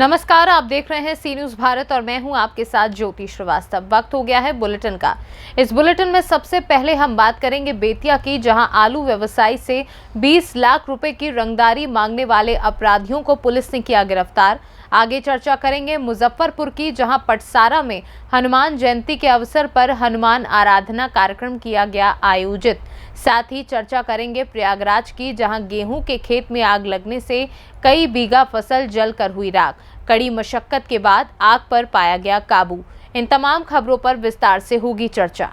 नमस्कार, आप देख रहे हैं सी न्यूज भारत और मैं हूं आपके साथ ज्योति श्रीवास्तव। वक्त हो गया है बुलेटिन का। इस बुलेटिन में सबसे पहले हम बात करेंगे बेतिया की, जहां आलू व्यवसायी से 20 लाख रुपए की रंगदारी मांगने वाले अपराधियों को पुलिस ने किया गिरफ्तार। आगे चर्चा करेंगे मुजफ्फरपुर की, जहां पटसारा में हनुमान जयंती के अवसर पर हनुमान आराधना कार्यक्रम किया गया आयोजित। साथ ही चर्चा करेंगे प्रयागराज की, जहां गेहूं के खेत में आग लगने से कई बीघा फसल जलकर हुई राख। कड़ी मशक्कत के बाद आग पर पाया गया काबू। इन तमाम खबरों पर विस्तार से होगी चर्चा।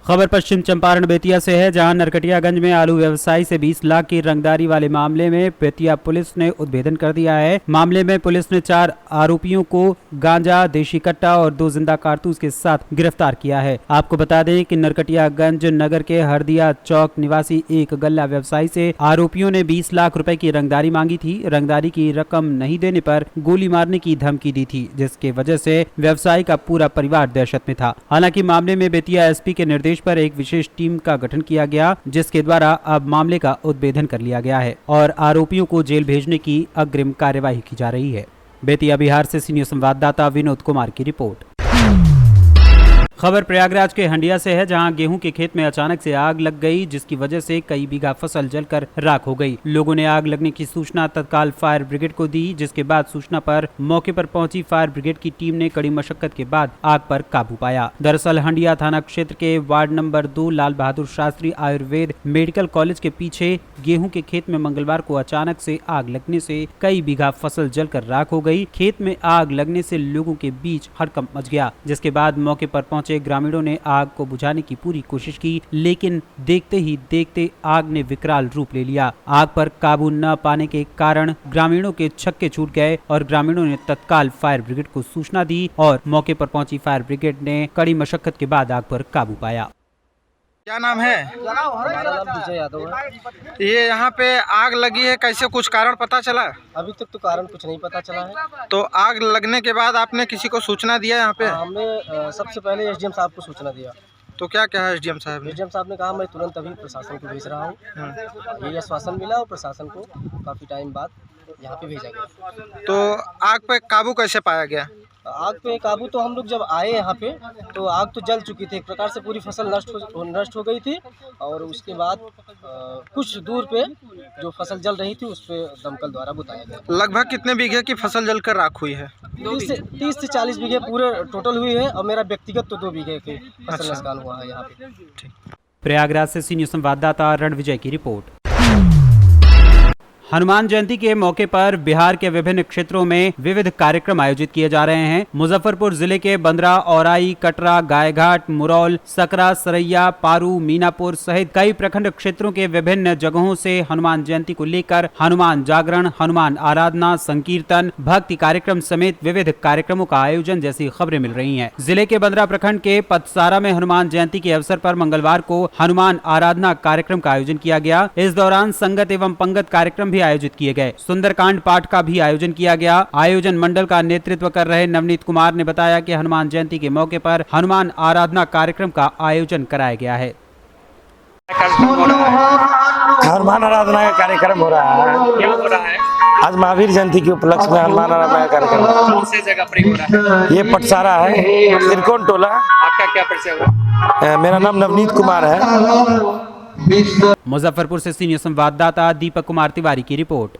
खबर पश्चिम चंपारण बेतिया से है, जहां नरकटियागंज में आलू व्यवसायी से 20 लाख की रंगदारी वाले मामले में बेतिया पुलिस ने उद्भेदन कर दिया है। मामले में पुलिस ने 4 आरोपियों को गांजा, देशी कट्टा और 2 जिंदा कारतूस के साथ गिरफ्तार किया है। आपको बता दें कि नरकटियागंज नगर के हरदिया चौक निवासी एक गल्ला व्यवसायी से आरोपियों ने 20 लाख रुपए की रंगदारी मांगी थी। रंगदारी की रकम नहीं देने पर गोली मारने की धमकी दी थी, जिसके वजह से व्यवसायी का पूरा परिवार दहशत में था। हालांकि मामले में बेतिया एसपी के निर्देश पर एक विशेष टीम का गठन किया गया, जिसके द्वारा अब मामले का उद्भेदन कर लिया गया है और आरोपियों को जेल भेजने की अग्रिम कार्यवाही की जा रही है। बेतिया बिहार से सी न्यूज संवाददाता विनोद कुमार की रिपोर्ट। खबर प्रयागराज के हंडिया से है, जहां गेहूं के खेत में अचानक से आग लग गई, जिसकी वजह से कई बीघा फसल जलकर राख हो गई। लोगों ने आग लगने की सूचना तत्काल फायर ब्रिगेड को दी, जिसके बाद सूचना पर मौके पर पहुंची फायर ब्रिगेड की टीम ने कड़ी मशक्कत के बाद आग पर काबू पाया। दरअसल हंडिया थाना क्षेत्र के ward number 2 Lal Bahadur Shastri Ayurveda medical college के पीछे गेहूं के खेत में मंगलवार को अचानक से आग लगने से कई बीघा फसल जलकर राख हो गई। खेत में आग लगने से लोगों के बीच हड़कंप मच गया, जिसके बाद मौके पर पहुंचे ग्रामीणों ने आग को बुझाने की पूरी कोशिश की, लेकिन देखते ही देखते आग ने विकराल रूप ले लिया। आग पर काबू न पाने के कारण ग्रामीणों के छक्के छूट गए और ग्रामीणों ने तत्काल फायर ब्रिगेड को सूचना दी और मौके पर पहुंची फायर ब्रिगेड ने कड़ी मशक्कत के बाद आग पर काबू पाया। क्या नाम है? हमारा नाम विजय यादव है। ये यहाँ पे आग लगी है, कैसे कुछ कारण पता चला? अभी तक तो कारण कुछ नहीं पता चला है। तो आग लगने के बाद आपने किसी को सूचना दिया यहाँ पे? हमने सबसे पहले एसडीएम साहब को सूचना दिया। तो क्या क्या है एसडीएम साहब ने? एसडीएम साहब ने कहा मैं तुरंत अभी प्रशासन को भेज रहा हूँ। ये आश्वासन मिला और प्रशासन को काफ़ी टाइम बाद यहाँ पे भेजा गया। तो आग पे काबू कैसे पाया गया? आग पे काबू तो हम लोग जब आए यहाँ पे तो आग तो जल चुकी थी, एक प्रकार से पूरी फसल नष्ट हो गई थी। और उसके बाद कुछ दूर पे जो फसल जल रही थी उस पे दमकल द्वारा बुझाया गया। लगभग कितने बीघे की फसल जलकर राख हुई है? 30 से 40 बीघे पूरे टोटल हुई है और मेरा व्यक्तिगत तो 2 बीघे की फसल नुकसान हुआ है यहाँ पे। प्रयागराज से सी न्यूज संवाददाता रणविजय की रिपोर्ट। हनुमान जयंती के मौके पर बिहार के विभिन्न क्षेत्रों में विविध कार्यक्रम आयोजित किए जा रहे हैं। मुजफ्फरपुर जिले के बंदरा, औराई, कटरा, गायघाट, मुरौल, सकरा, सरैया, पारू, मीनापुर सहित कई प्रखंड क्षेत्रों के विभिन्न जगहों से हनुमान जयंती को लेकर हनुमान जागरण, हनुमान आराधना, संकीर्तन, भक्ति कार्यक्रम समेत विविध कार्यक्रमों का आयोजन जैसी खबरें मिल रही हैं। जिले के बंदरा प्रखंड के पतसारा में हनुमान जयंती के अवसर पर मंगलवार को हनुमान आराधना कार्यक्रम का आयोजन किया गया। इस दौरान संगत एवं पंगत कार्यक्रम भी आयोजित किए गए। सुंदरकांड पाठ का भी आयोजन किया गया। आयोजन मंडल का नेतृत्व कर रहे नवनीत कुमार ने बताया कि हनुमान जयंती के मौके पर हनुमान आराधना कार्यक्रम का आयोजन कराया गया है। हनुमान आराधना का कार्यक्रम हो रहा है। क्या हो रहा है? आज महावीर जयंती के उपलक्ष्य में हनुमान आराधना का कार्यक्रम कौन से जगह पर हो रहा है? ये पटसारा है, त्रिकोण टोला। आपका क्या परिचय हुआ? मेरा नाम नवनीत कुमार है। मुजफ्फरपुर से सीनियर संवाददाता दीपक कुमार तिवारी की रिपोर्ट।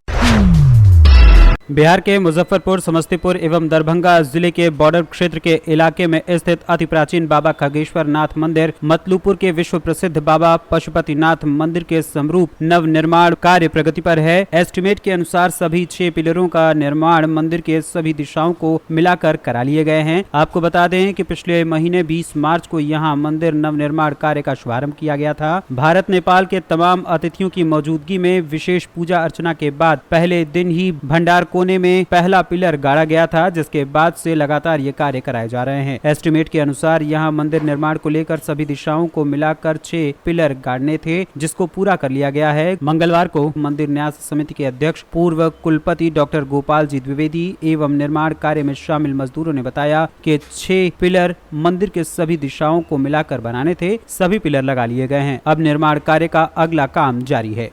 बिहार के मुजफ्फरपुर, समस्तीपुर एवं दरभंगा जिले के बॉर्डर क्षेत्र के इलाके में स्थित अति प्राचीन बाबा खगेश्वर नाथ मंदिर, मतलूपुर के विश्व प्रसिद्ध बाबा पशुपतिनाथ मंदिर के समरूप नव निर्माण कार्य प्रगति पर है। एस्टीमेट के अनुसार सभी 6 पिलरों का निर्माण मंदिर के सभी दिशाओं को मिलाकर करा लिए गए हैं। आपको बता दें कि पिछले महीने 20 मार्च को यहाँ मंदिर नव निर्माण कार्य का शुभारंभ किया गया था। भारत नेपाल के तमाम अतिथियों की मौजूदगी में विशेष पूजा अर्चना के बाद पहले दिन ही भंडार कोने में पहला पिलर गाड़ा गया था, जिसके बाद से लगातार ये कार्य कराए जा रहे हैं। एस्टीमेट के अनुसार यहाँ मंदिर निर्माण को लेकर सभी दिशाओं को मिलाकर 6 पिलर गाड़ने थे, जिसको पूरा कर लिया गया है। मंगलवार को मंदिर न्यास समिति के अध्यक्ष पूर्व कुलपति डॉक्टर गोपाल जी द्विवेदी एवं निर्माण कार्य में शामिल मजदूरों ने बताया कि 6 पिलर मंदिर के सभी दिशाओं को मिलाकर बनाने थे। सभी पिलर लगा लिए गए हैं। अब निर्माण कार्य का अगला काम जारी है।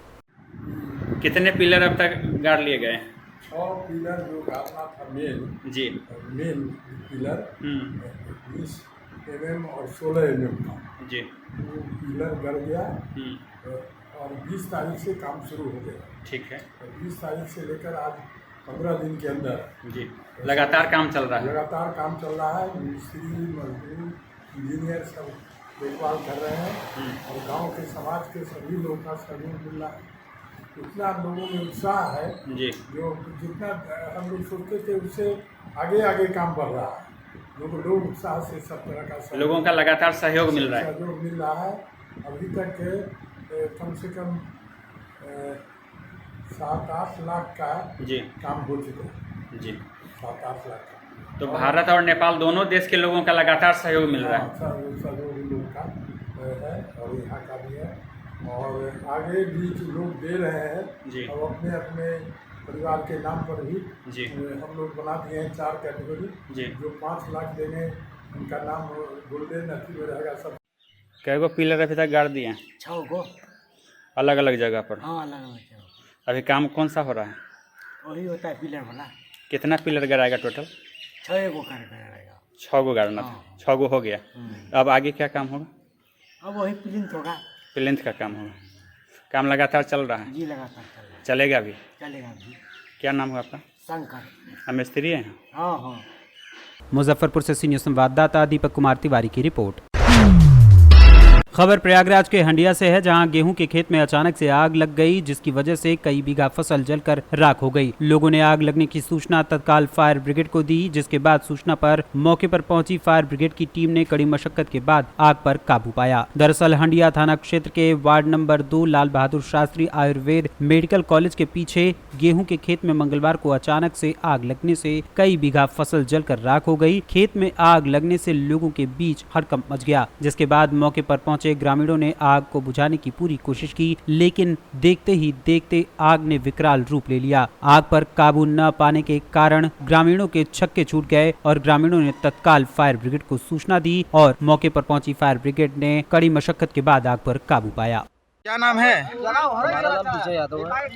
कितने पिलर अब तक गाड़ लिए गए? 6 पिलर जो गाड़ना था जी मेन पिलर 20 mm और 16 mm का जी वो पिलर गड़ गया और 20 तारीख से काम शुरू हो गया। ठीक है 20 तारीख से लेकर आज 15 दिन के अंदर जी लगातार काम चल रहा है। लगातार काम चल रहा है। मिस्त्री मजदूर इंजीनियर सब देखभाल कर रहे हैं और गांव के समाज के सभी लोगों का सहयोग मिल रहा है। इतना लोगों में उत्साह है जी जो जितना हम लोग सोचते थे उससे आगे आगे काम बढ़ रहा है। लोग उत्साह से सब तरह का लोगों का लगातार सहयोग मिल रहा है। सहयोग मिल रहा है। अभी तक कम से कम 7-8 लाख का जी काम हो चुका है। जी 7-8 लाख का। तो भारत और नेपाल दोनों देश के लोगों का लगातार सहयोग मिल रहा है। सहयोग लोग का है और यहाँ का भी है और आगे भी जो लोग दे रहे हैं जी और अपने अपने परिवार के नाम पर भी जी हम लोग बना दिए हैं 4 कैटेगरी जी जो 5 लाख देंगे उनका नाम गोल्डन अथी में रहेगा सब। कै गो पिलर अभी तक गाड़ दिए हैं? 6 गो अलग अलग जगह पर। हाँ अलग अलग अभी काम कौन सा हो रहा है? वही होता है पिलर वाला। कितना पिलर गड़ाएगा टोटल? 6 गो कर रहेगा। 6 गो गाड़ना था। 6 गो हो गया। अब आगे क्या काम होगा? अब वही प्लिंथ होगा। प्लिंथ का काम होगा। काम लगातार चल रहा है? जी लगातार चल रहा है। चलेगा भी? चलेगा भी। क्या नाम है आपका? शंकर। हम मिस्त्री हैं। हाँ हाँ। मुजफ्फरपुर से सीनियर संवाददाता दीपक कुमार तिवारी की रिपोर्ट। खबर प्रयागराज के हंडिया से है, जहां गेहूं के खेत में अचानक से आग लग गई, जिसकी वजह से कई बीघा फसल जलकर राख हो गई। लोगों ने आग लगने की सूचना तत्काल फायर ब्रिगेड को दी, जिसके बाद सूचना पर मौके पर पहुंची फायर ब्रिगेड की टीम ने कड़ी मशक्कत के बाद आग पर काबू पाया। दरअसल हंडिया थाना क्षेत्र के ward number 2 Lal Bahadur Shastri Ayurveda medical college के पीछे गेहूं के खेत में मंगलवार को अचानक से आग लगने से कई बीघा फसल जलकर राख हो गई। खेत में आग लगने से लोगों के बीच हड़कंप मच गया, जिसके बाद मौके पर पहुंचे ग्रामीणों ने आग को बुझाने की पूरी कोशिश की, लेकिन देखते ही देखते आग ने विकराल रूप ले लिया। आग पर काबू न पाने के कारण ग्रामीणों के छक्के छूट गए और ग्रामीणों ने तत्काल फायर ब्रिगेड को सूचना दी और मौके पर पहुंची फायर ब्रिगेड ने कड़ी मशक्कत के बाद आग पर काबू पाया। क्या नाम है? हमारा नाम विजय यादव है।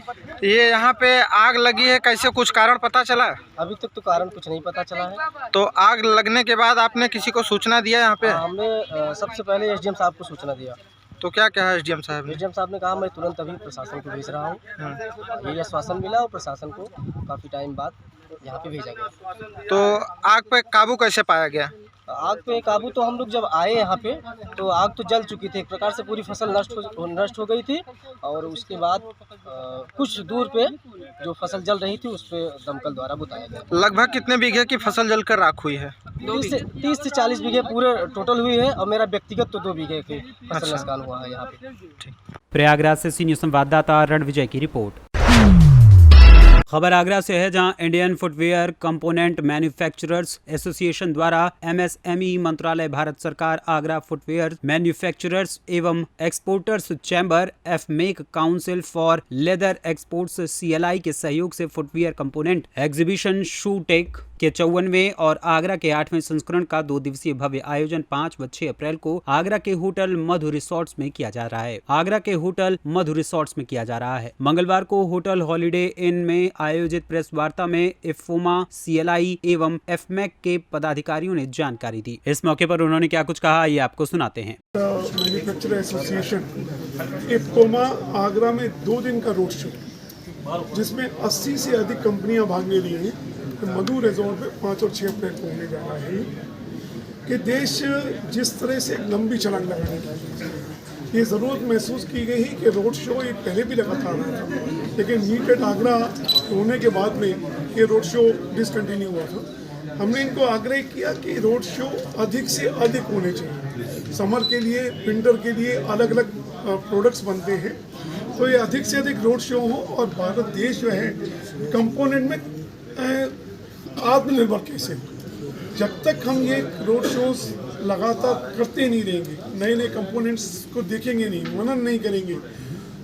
ये यहाँ पे आग लगी है, कैसे कुछ कारण पता चला? अभी तक तो कारण कुछ नहीं पता चला है। तो आग लगने के बाद आपने किसी को सूचना दिया यहाँ पे? हमने सबसे पहले एसडीएम साहब को सूचना दिया। तो क्या कहा एसडीएम साहब ने? एसडीएम साहब ने कहा मैं तुरंत अभी प्रशासन को भेज रहा हूँ। यही आश्वासन मिला और प्रशासन को काफ़ी टाइम बाद यहाँ पे भेजा गया। तो आग पे काबू कैसे पाया गया? आग पे काबू तो हम लोग जब आए यहाँ पे तो आग तो जल चुकी थी, एक प्रकार से पूरी फसल नष्ट हो गई थी और उसके बाद कुछ दूर पे जो फसल जल रही थी उस पे दमकल द्वारा बुताया गया। लगभग कितने बीघे की फसल जलकर राख हुई है? 30 से 40 बीघे पूरे टोटल हुई है और मेरा व्यक्तिगत तो 2 बीघे की फसल नुकसान हुआ है यहाँ पे। प्रयागराज से सीनियर संवाददाता रणविजय की रिपोर्ट। खबर आगरा से है, जहां Indian footwear component manufacturers association द्वारा एमएसएमई मंत्रालय, भारत सरकार, आगरा फुटवेयर मैन्युफैक्चरर्स एवं exporters chamber, AFMEC council for leather exports CLI के सहयोग से फुटवेयर कंपोनेंट एग्जीबिशन शूटेक के 54वें और आगरा के 8वें संस्करण का 2 दिवसीय भव्य आयोजन 5 व 6 अप्रैल को आगरा के होटल मधु रिसोर्ट्स में किया जा रहा है। आगरा के होटल मधु रिसोर्ट्स में किया जा रहा है। मंगलवार को होटल हॉलिडे इन में आयोजित प्रेस वार्ता में इफोमा, CLI एवं एफमेक के पदाधिकारियों ने जानकारी दी। इस मौके पर उन्होंने क्या कुछ कहा, ये आपको सुनाते हैं। मैन्युफैक्चरर एसोसिएशन इफोमा आगरा में 2 दिन का रोड शो, जिसमें 80 से अधिक कंपनियां भाग ले रही हैं। मधु रिजॉर्ट में 5 और 6 अप्रैल को होने जा रहा है कि देश जिस तरह से लंबी छलांग लगाने की ये ज़रूरत महसूस की गई कि रोड शो ये पहले भी लगातार रहा था, लेकिन मीट एट आगरा होने के बाद में ये रोड शो डिसकंटिन्यू हुआ था। हमने इनको आग्रह किया कि रोड शो अधिक से अधिक होने चाहिए। समर के लिए, विंटर के लिए अलग अलग प्रोडक्ट्स बनते हैं, तो ये अधिक से अधिक रोड शो हो और भारत देश जो है कंपोनेंट में आत्मनिर्भर कैसे हो। जब तक हम ये रोड शोज लगातार करते नहीं रहेंगे, नए नए कंपोनेंट्स को देखेंगे नहीं, मनन नहीं करेंगे,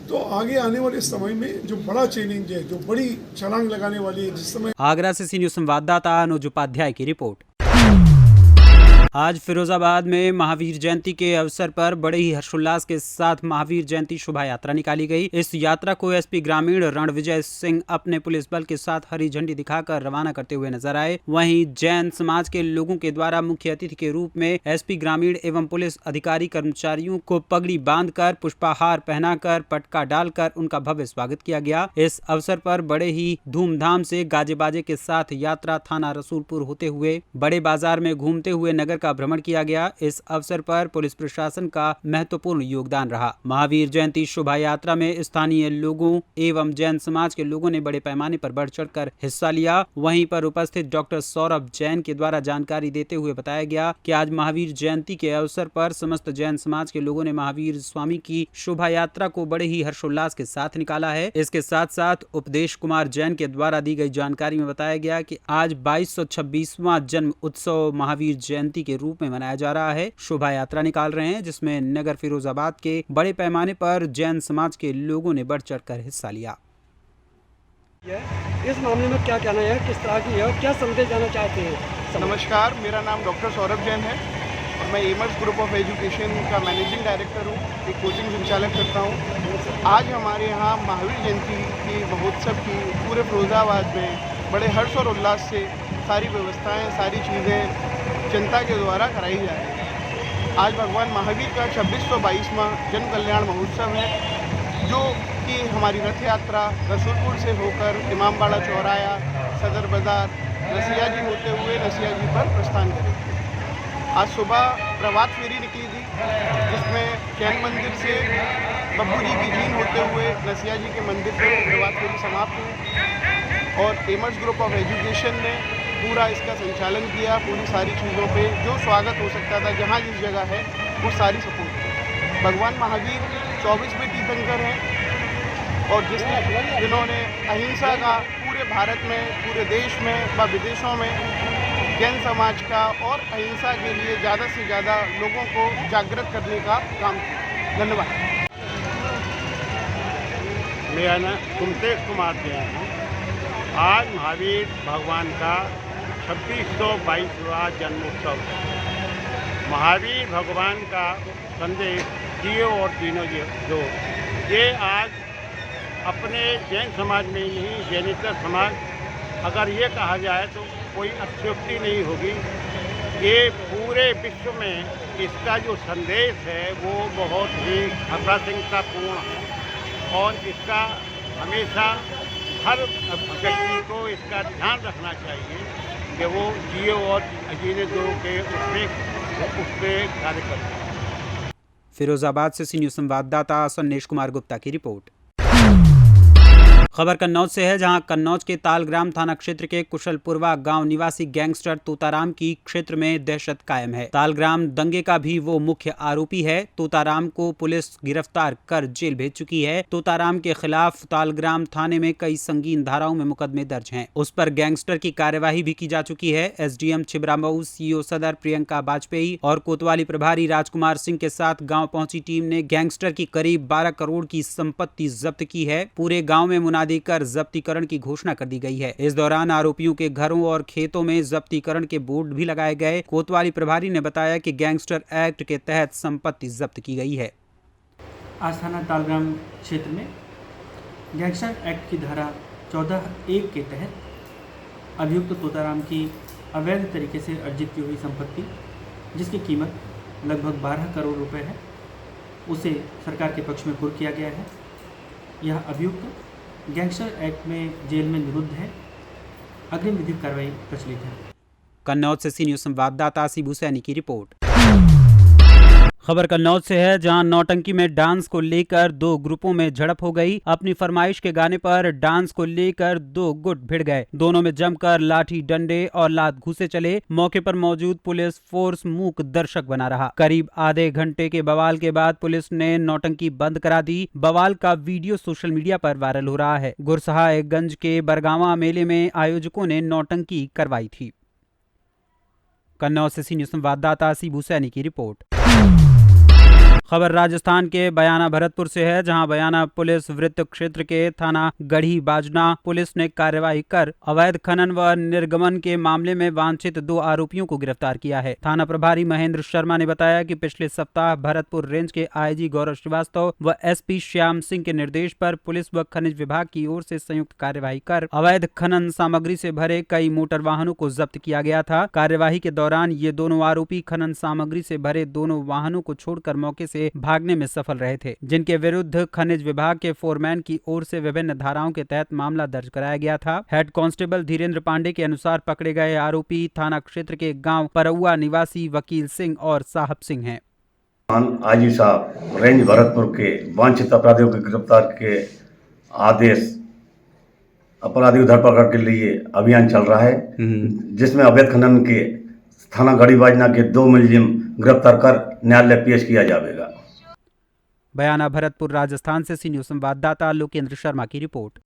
तो आगे आने वाले समय में जो बड़ा चैलेंज है, जो बड़ी छलांग लगाने वाली है, जिस समय। आगरा से सीनियर संवाददाता अनुज उपाध्याय की रिपोर्ट। आज फिरोजाबाद में महावीर जयंती के अवसर पर बड़े ही हर्षोल्लास के साथ महावीर जयंती शोभा यात्रा निकाली गई। इस यात्रा को एसपी ग्रामीण रणविजय सिंह अपने पुलिस बल के साथ हरी झंडी दिखाकर रवाना करते हुए नजर आए। वहीं जैन समाज के लोगों के द्वारा मुख्य अतिथि के रूप में एसपी ग्रामीण एवं पुलिस अधिकारी कर्मचारियों को पगड़ी बांधकर, पुष्पाहार पहनाकर, पटका डालकर उनका भव्य स्वागत किया गया। इस अवसर पर बड़े ही धूमधाम से गाजे बाजे के साथ यात्रा थाना रसूलपुर होते हुए बड़े बाजार में घूमते हुए नगर का भ्रमण किया गया। इस अवसर पर पुलिस प्रशासन का महत्वपूर्ण योगदान रहा। महावीर जयंती शोभा यात्रा में स्थानीय लोगों एवं जैन समाज के लोगों ने बड़े पैमाने पर बढ़ चढ़कर हिस्सा लिया। वहीं पर उपस्थित डॉक्टर सौरभ जैन के द्वारा जानकारी देते हुए बताया गया कि आज महावीर जयंती के अवसर पर समस्त जैन समाज के लोगों ने महावीर स्वामी की शोभा यात्रा को बड़े ही हर्षोल्लास के साथ निकाला है। इसके साथ साथ उपदेश कुमार जैन के द्वारा दी गई जानकारी में बताया गया कि आज 2226वां जन्म उत्सव महावीर जयंती के रूप में मनाया जा रहा है। शोभा यात्रा निकाल रहे हैं जिसमें नगर फिरोजाबाद के बड़े पैमाने पर जैन समाज के लोगों ने बढ़ चढ़कर हिस्सा लिया। इस मामले में क्या कहना है, किस तरह की है और क्या संदेश देना चाहते हैं? नमस्कार, मेरा नाम डॉक्टर सौरभ जैन है और मैं एमर्स ग्रुप ऑफ एजुकेशन का मैनेजिंग डायरेक्टर हूँ, एक कोचिंग संचालक करता हूँ। आज हमारे यहाँ महावीर जयंती की महोत्सव की पूरे फिरोजाबाद में बड़े हर्ष और उल्लास से सारी व्यवस्थाएं, सारी चीज़ें जनता के द्वारा कराई जा रही है। आज भगवान महावीर का 2622वां जन्म कल्याण महोत्सव है, जो कि हमारी रथ यात्रा रसूलपुर से होकर इमामबाड़ा चौराया, सदर बाजार, नसिया जी होते हुए नसिया जी पर प्रस्थान करेगी। आज सुबह प्रभात फेरी निकली थी, जिसमें जैन मंदिर से बब्बू जी की जीन होते हुए नसिया जी के मंदिर पर प्रभात फेरी समाप्त हुई और एमर्स ग्रुप ऑफ एजुकेशन ने पूरा इसका संचालन किया। पूरी सारी चीज़ों पे जो स्वागत हो सकता था, जहाँ जिस जगह है वो सारी सपोर्ट की। भगवान महावीर 24वें तीर्थंकर हैं और जिन्होंने अहिंसा का पूरे भारत में, पूरे देश में व विदेशों में जैन समाज का और अहिंसा के लिए ज़्यादा से ज़्यादा लोगों को जागृत करने का काम किया। धन्यवाद। मेरा नाम कुमतेश कुमार जैन है। आज महावीर भगवान का 2622वां जन्मोत्सव। महावीर भगवान का संदेश जियो और जीनो जो ये आज अपने जैन समाज में नहीं, जैनेतर समाज अगर ये कहा जाए तो कोई अत्युक्ति नहीं होगी। ये पूरे विश्व में इसका जो संदेश है वो बहुत ही अप्रासंगिकतापूर्ण है और इसका हमेशा हर व्यक्ति को इसका ध्यान रखना चाहिए कि वो जियो और जीने दो के उस पर कार्य करें। फिरोजाबाद से सी न्यूज़ संवाददाता संदेश कुमार गुप्ता की रिपोर्ट। खबर कन्नौज से है, जहां कन्नौज के तालग्राम थाना क्षेत्र के कुशलपुरवा गांव निवासी गैंगस्टर तोताराम की क्षेत्र में दहशत कायम है। तालग्राम दंगे का भी वो मुख्य आरोपी है। तोताराम को पुलिस गिरफ्तार कर जेल भेज चुकी है। तोताराम के खिलाफ तालग्राम थाने में कई संगीन धाराओं में मुकदमे दर्ज हैं। उस पर गैंगस्टर की कार्यवाही भी की जा चुकी है। एसडीएम छिबरामऊ, सीओ सदर प्रियंका वाजपेयी और कोतवाली प्रभारी राजकुमार सिंह के साथ गाँव पहुंची टीम ने गैंगस्टर की करीब 12 करोड़ की संपत्ति जब्त की है। पूरे गाँव में मुनादी कर जब्तीकरण की घोषणा कर दी गई है। इस दौरान आरोपियों के घरों और खेतों में जब्तीकरण के बोर्ड भी लगाए गए। कोतवाली प्रभारी ने बताया कि गैंगस्टर एक्ट के तहत संपत्ति जब्त की गई है। आज थाना तालग्राम क्षेत्र में गैंगस्टर एक्ट की धारा 14(1) के तहत अभियुक्त तोताराम की अवैध तरीके से अर्जित की हुई संपत्ति, जिसकी कीमत लगभग 12 करोड़ रुपए है, उसे सरकार के पक्ष में कुर्क किया गया है। यह अभियुक्त गैंगस्टर एक्ट में जेल में निरुद्ध है। अग्रिम विधिक कार्रवाई प्रचलित है। कन्नौज से सी न्यूज़ संवाददाता शिबू सैनी की रिपोर्ट। खबर कन्नौज से है, जहां नौटंकी में डांस को लेकर दो ग्रुपों में झड़प हो गई। अपनी फरमाइश के गाने पर डांस को लेकर दो गुट भिड़ गए। दोनों में जमकर लाठी, डंडे और लात घूसे चले। मौके पर मौजूद पुलिस फोर्स मूक दर्शक बना रहा। करीब आधे घंटे के बवाल के बाद पुलिस ने नौटंकी बंद करा दी। बवाल का वीडियो सोशल मीडिया पर वायरल हो रहा है। गुरसहागंज के बरगावा मेले में आयोजकों ने नौटंकी करवाई थी। कन्नौज से सी न्यूज़ संवाददाता शिबू सैनी की रिपोर्ट। खबर राजस्थान के बयाना भरतपुर से है, जहां बयाना पुलिस वृत्त क्षेत्र के थाना गढ़ी बाजना पुलिस ने कार्रवाई कर अवैध खनन व निर्गमन के मामले में वांछित 2 आरोपियों को गिरफ्तार किया है। थाना प्रभारी महेंद्र शर्मा ने बताया कि पिछले सप्ताह भरतपुर रेंज के आईजी गौरव श्रीवास्तव व एसपी श्याम सिंह के निर्देश पर पुलिस व खनिज विभाग की ओर से संयुक्त कार्यवाही कर अवैध खनन सामग्री से भरे कई मोटर वाहनों को जब्त किया गया था। कार्यवाही के दौरान ये दोनों आरोपी खनन सामग्री से भरे दोनों वाहनों को छोड़कर मौके से भागने में सफल रहे थे, जिनके विरुद्ध खनिज विभाग के फोरमैन की ओर से विभिन्न धाराओं के तहत मामला दर्ज कराया गया था। हेड कांस्टेबल धीरेन्द्र पांडे के अनुसार पकड़े गए आरोपी थाना क्षेत्र के गांव परौआ निवासी वकील सिंह और साहब सिंह हैं। आईजी साहब रेंज भरतपुर के वांछित अपराधियों की गिरफ्तार के आदेश अपराधी धरपकड़ के लिए अभियान चल रहा है, जिसमें अवैध खनन के थाना गढ़ी बाजना के 2 मुलजिम गिरफ्तार कर न्यायालय पेश किया जाएगा। बयाना भरतपुर राजस्थान से सी न्यूज संवाददाता लोकेंद्र शर्मा की रिपोर्ट।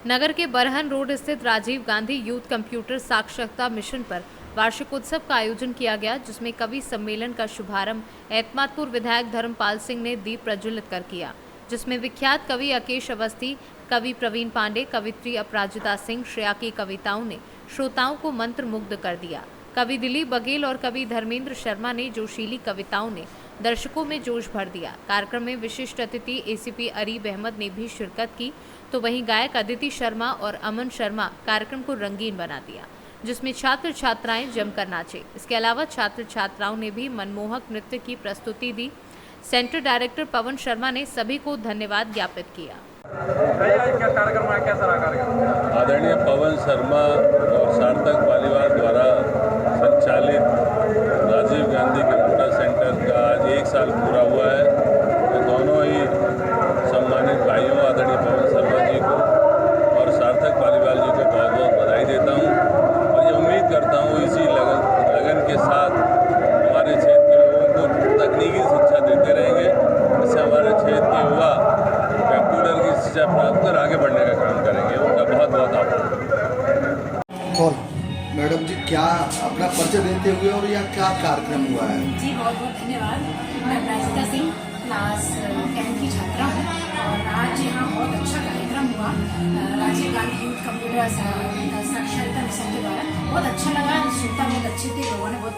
नगर के बरहन रोड स्थित राजीव गांधी यूथ कंप्यूटर साक्षरता मिशन पर वार्षिक उत्सव का आयोजन किया गया, जिसमें कवि सम्मेलन का शुभारंभ एतमादपुर विधायक धर्मपाल सिंह ने दीप प्रज्वलित कर किया, जिसमें विख्यात कवि अकेश अवस्थी, कवि प्रवीण पांडे, कवित्री अपराजिता सिंह, श्रेया की कविताओं ने श्रोताओं को मंत्र मुग्ध कर दिया। कवि दिलीप बघेल और कवि धर्मेंद्र शर्मा ने जोशीली कविताओं ने दर्शकों में जोश भर दिया। कार्यक्रम में विशिष्ट अतिथि एसीपी अरीब अहमद ने भी शिरकत की, तो वहीं गायक अदिति शर्मा और अमन शर्मा कार्यक्रम को रंगीन बना दिया, जिसमें छात्र छात्राएं जमकर नाचे। इसके अलावा छात्र छात्राओं ने भी मनमोहक नृत्य की प्रस्तुति दी। सेंटर डायरेक्टर पवन शर्मा ने सभी को धन्यवाद ज्ञापित किया। आदरणीय पवन शर्मा और सार्थक परिवार द्वारा संचालित राजीव गांधी कंप्यूटर सेंटर का आज 1 साल पूरा हुआ है। तो दोनों ही सम्मानित भाइयों आदरणीय पवन शर्मा जी को और सार्थक परिवार जी को बहुत बहुत बधाई देता हूं, और ये उम्मीद करता हूं इसी लगन के साथ हमारे क्षेत्र के लोगों को तकनीकी शिक्षा देते रहेंगे, इससे हमारे क्षेत्र के युवा कंप्यूटर की शिक्षा प्राप्त कर आगे बढ़ने का काम करेंगे। उनका बहुत बहुत आभार। मैडम जी, क्या अपना परिचय देते हुए और यह क्या कार्यक्रम हुआ है? जी बहुत बहुत धन्यवाद। मैं अपराजिता सिंह क्लास 10 की छात्रा हूँ, और आज यहाँ बहुत अच्छा कार्यक्रम हुआ राजीव गांधी यूथ कंप्यूटर साक्षरता मिशन के द्वारा। बहुत अच्छा लगा, श्रोता बहुत अच्छे थे, लोगों ने बहुत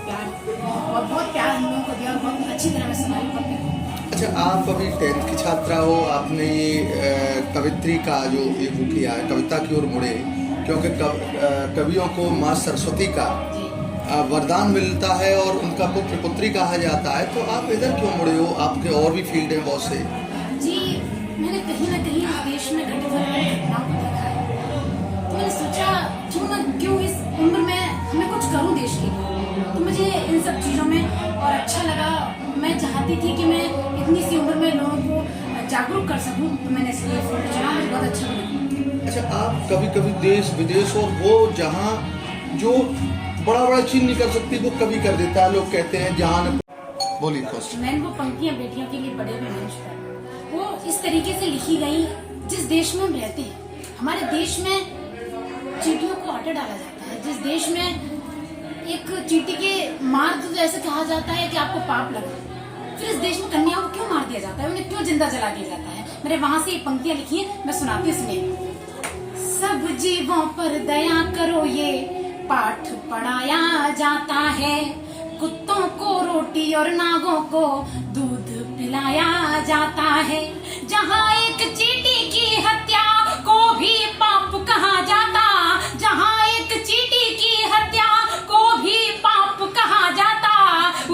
प्यार हम लोगों को दिया और बहुत अच्छी तरह से समाप्त करते हैं। अच्छा, आप अभी 10th की छात्रा हो, आपने ये कवित्री का जो ये वो किया है, कविता की ओर मुड़े, क्योंकि कवियों को माँ सरस्वती का वरदान मिलता है और उनका पुत्र पुत्री कहा जाता है, तो आप इधर क्यों मुड़े हो? आपके और भी फील्ड हैं बहुत से। जी, मैंने कहीं ना कहीं इस देश में घटित होने वाली घटनाओं को देखा है, तो मैंने सोचा क्यों इस उम्र में मैं कुछ करूं देश के लिए। तो मुझे इन सब चीज़ों में और अच्छा लगा। मैं चाहती थी कि मैं इतनी सी उम्र में लोगों को जागरूक कर सकूं, तो मैंने इसलिए फील्ड चुना। मुझे बहुत अच्छा लगा। अच्छा, आप कभी कभी देश विदेश और वो जहाँ जो बड़ा चीज नहीं कर सकती वो कभी कर देता है, लोग कहते हैं जहाँ बोलिए। मैंने वो पंक्तियाँ बेटियों के लिए बड़े मंच पर वो इस तरीके से लिखी गई, जिस देश में हम रहते हैं, हमारे देश में चींटियों को आटा डाला जाता है, जिस देश में एक चींटी के मार तो ऐसे कहा जाता है कि आपको पाप लगा, फिर इस देश में कन्याओं को क्यों मार दिया जाता है, उन्हें क्यों जिंदा जला दिया जाता है? मेरे वहां से ये पंक्तियां लिखी हैं, मैं सुनाती हूँ, सुनिए। सब जीवों पर दया करो, ये पाठ पढ़ाया जाता है, कुत्तों को रोटी और नागों को दूध पिलाया जाता है। जहाँ एक चींटी की हत्या को भी पाप कहा जाता, जहाँ एक चींटी की हत्या को भी पाप कहा जाता,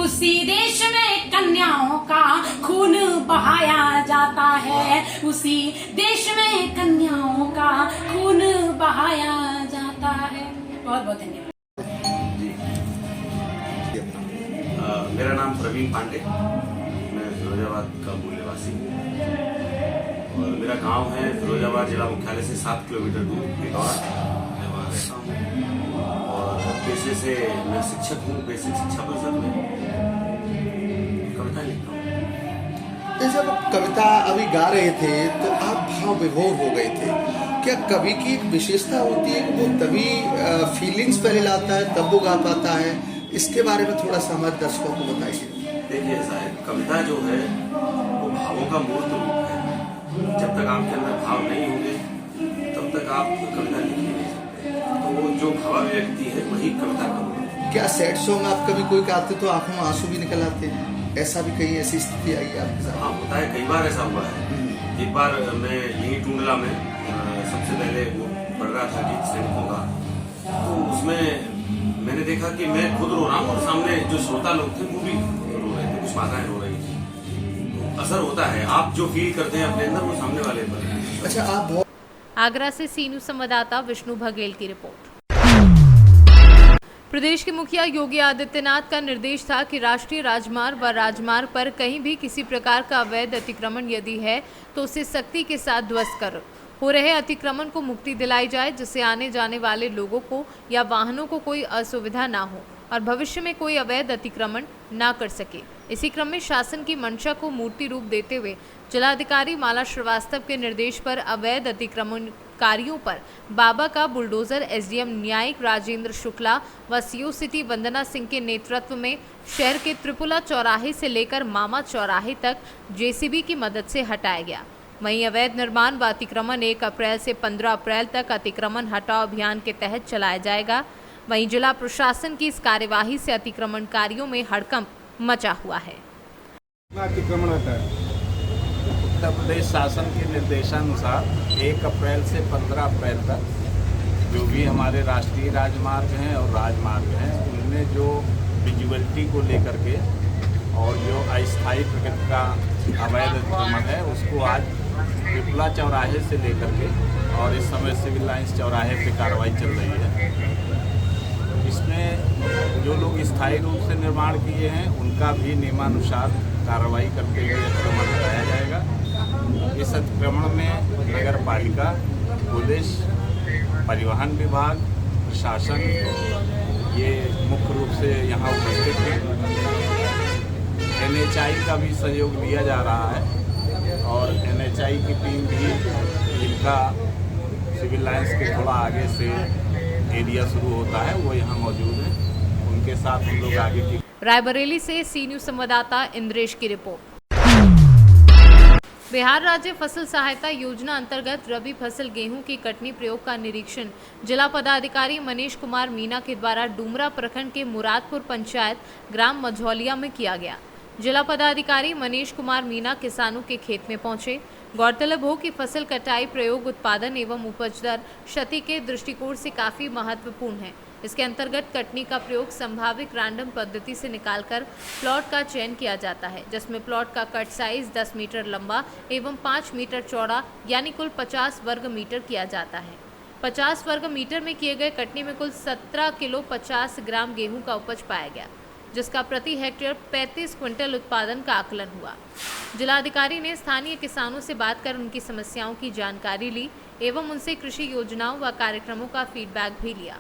उसी देश में कन्याओं का खून बहाया जाता है, उसी देश में कन्याओं का खून बहाया जाता है। बहुत बहुत धन्यवाद। मेरा नाम प्रवीण पांडे, मैं फिरोजाबाद का मूल निवासी हूँ, और मेरा गांव है फिरोजाबाद जिला मुख्यालय से 7 किलोमीटर दूर पिथौरा, मैं वहाँ रहता हूँ, और पेशे से मैं शिक्षक हूँ, बेसिक शिक्षा परिषद में कविता लिखता हूँ। जैसे आप कविता अभी गा रहे थे तो आप भाव विभोर हो गए थे, क्या कवि की एक विशेषता होती है कि वो तभी फीलिंग्स पहले लाता है तब वो गा पाता है? इसके बारे में थोड़ा सा हमारे दर्शकों को बताइए। देखिए ऐसा है, कविता जो है वो भावों का मूर्त रूप है। जब तक आपके अंदर भाव नहीं होंगे तब तक आप कविता लिख ही नहीं सकते। तो वो जो भावाभिव्यक्ति है वही कविता का मूर्त है। क्या सैड सॉन्ग आप कभी कोई गाते तो आंखों में आंसू भी निकल आते हैं? ऐसा भी कहीं ऐसी स्थिति आई है आपके साथ? हाँ, होता है, कई बार ऐसा हुआ है। एक बार मैं यही टूंडला में सबसे पहले वो पढ़ रहा था गीत सैनिकों का, तो उसमें मैंने देखा कि मैं खुद रो रहा हूँ और सामने जो श्रोता लोग थे वो भी रो रहे थे, कुछ माताएं रो रही थी। तो असर होता है, आप जो फील करते हैं अपने अंदर वो सामने वाले पर। अच्छा, आप आगरा से सी न्यूज संवाददाता विष्णु बघेल की रिपोर्ट। प्रदेश के मुखिया योगी आदित्यनाथ का निर्देश था कि राष्ट्रीय राजमार्ग व राजमार्ग पर कहीं भी किसी प्रकार का अवैध अतिक्रमण यदि है तो उसे सख्ती के साथ ध्वस्त कर हो रहे अतिक्रमण को मुक्ति दिलाई जाए, जिससे आने जाने वाले लोगों को या वाहनों को कोई असुविधा ना हो और भविष्य में कोई अवैध अतिक्रमण ना कर सके। इसी क्रम में शासन की मंशा को मूर्ति रूप देते हुए जिलाधिकारी माला श्रीवास्तव के निर्देश पर अवैध अतिक्रमणकारियों पर बाबा का बुलडोजर एसडीएम न्यायिक राजेंद्र शुक्ला व सीओ सिटी वंदना सिंह के नेतृत्व में शहर के त्रिपुला चौराहे से लेकर मामा चौराहे तक जेसीबी की मदद से हटाया गया। वहीं अवैध निर्माण व अतिक्रमण 1 अप्रैल से 15 अप्रैल तक अतिक्रमण हटाओ अभियान के तहत चलाया जाएगा। वहीं जिला प्रशासन की इस कार्यवाही से अतिक्रमणकारियों में हड़कंप मचा हुआ है। अतिक्रमण होता है उत्तर प्रदेश शासन के निर्देशानुसार 1 अप्रैल से 15 अप्रैल तक जो भी हमारे राष्ट्रीय राजमार्ग हैं और राजमार्ग हैं उनमें जो विजुअलिटी को लेकर के और जो अस्थायी प्रकृति का अवैध अतिक्रमण है उसको आज त्रिपुला चौराहे से लेकर के और इस समय सिविल लाइंस चौराहे पे कार्रवाई चल रही है। इसमें जो लोग स्थायी रूप से निर्माण किए हैं उनका भी नियमानुसार कार्रवाई करते हुए अतिक्रमण हटाया जाएगा। इस अतिक्रमण में नगर पालिका, पुलिस, परिवहन विभाग, प्रशासन ये मुख्य रूप से यहाँ उपस्थित है। NHI का भी सहयोग लिया जा रहा है और NHI की टीम भी जिनका सिविल लाइंस के थोड़ा आगे से एरिया शुरू होता है वो यहाँ मौजूद है, उनके साथ हम लोग आगे की। रायबरेली से सी न्यूज संवाददाता इंद्रेश की रिपोर्ट। बिहार राज्य फसल सहायता योजना अंतर्गत रबी फसल गेहूं की कटनी प्रयोग का निरीक्षण जिला पदाधिकारी मनीष कुमार मीना के द्वारा डुमरा प्रखंड के मुरादपुर पंचायत ग्राम मझौलिया में किया गया। जिला पदाधिकारी मनीष कुमार मीना किसानों के खेत में पहुंचे। गौरतलब हो कि फसल कटाई प्रयोग उत्पादन एवं उपज दर क्षति के दृष्टिकोण से काफी महत्वपूर्ण है। इसके अंतर्गत कटनी का प्रयोग संभावित रैंडम पद्धति से निकालकर प्लॉट का चयन किया जाता है, जिसमें प्लॉट का कट साइज 10 मीटर लंबा एवं 5 मीटर चौड़ा यानी कुल 50 वर्ग मीटर किया जाता है। 50 वर्ग मीटर में किए गए कटनी में कुल 17 किलो 50 ग्राम गेहूं का उपज पाया गया, जिसका प्रति हेक्टेयर 35 क्विंटल उत्पादन का आकलन हुआ। जिलाधिकारी ने स्थानीय किसानों से बात कर उनकी समस्याओं की जानकारी ली एवं उनसे कृषि योजनाओं व कार्यक्रमों का फीडबैक भी लिया।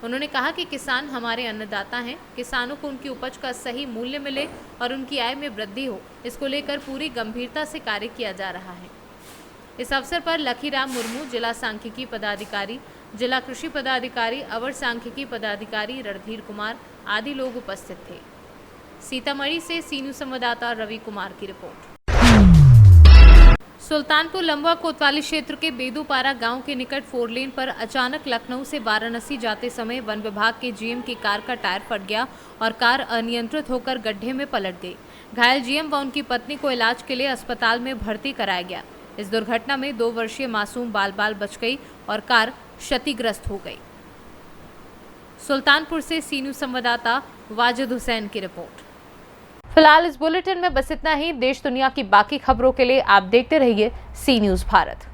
उन्होंने कहा कि किसान हमारे अन्नदाता हैं, किसानों को उनकी उपज का सही मूल्य मिले और उनकी आय में वृद्धि हो, इसको लेकर पूरी गंभीरता से कार्य किया जा रहा है। इस अवसर पर लखीराम मुर्मू, जिला सांख्यिकी पदाधिकारी, जिला कृषि पदाधिकारी, अवर सांख्यिकी पदाधिकारी रणधीर कुमार आदि लोग उपस्थित थे। सीतामढ़ी से सी न्यूज संवाददाता रवि कुमार की रिपोर्ट। सुल्तानपुर लंबा कोतवाली क्षेत्र के बेदूपारा गांव के निकट 4 लेन पर अचानक लखनऊ से वाराणसी जाते समय वन विभाग के जीएम की कार का टायर फट गया और कार अनियंत्रित होकर गड्ढे में पलट गई। घायल जीएम व उनकी पत्नी को इलाज के लिए अस्पताल में भर्ती कराया गया। इस दुर्घटना में 2 वर्षीय मासूम बाल बच गई और कार क्षतिग्रस्त हो गई। सुल्तानपुर से सी न्यूज संवाददाता वाजिद हुसैन की रिपोर्ट। फिलहाल इस बुलेटिन में बस इतना ही। देश दुनिया की बाकी खबरों के लिए आप देखते रहिए सी न्यूज भारत।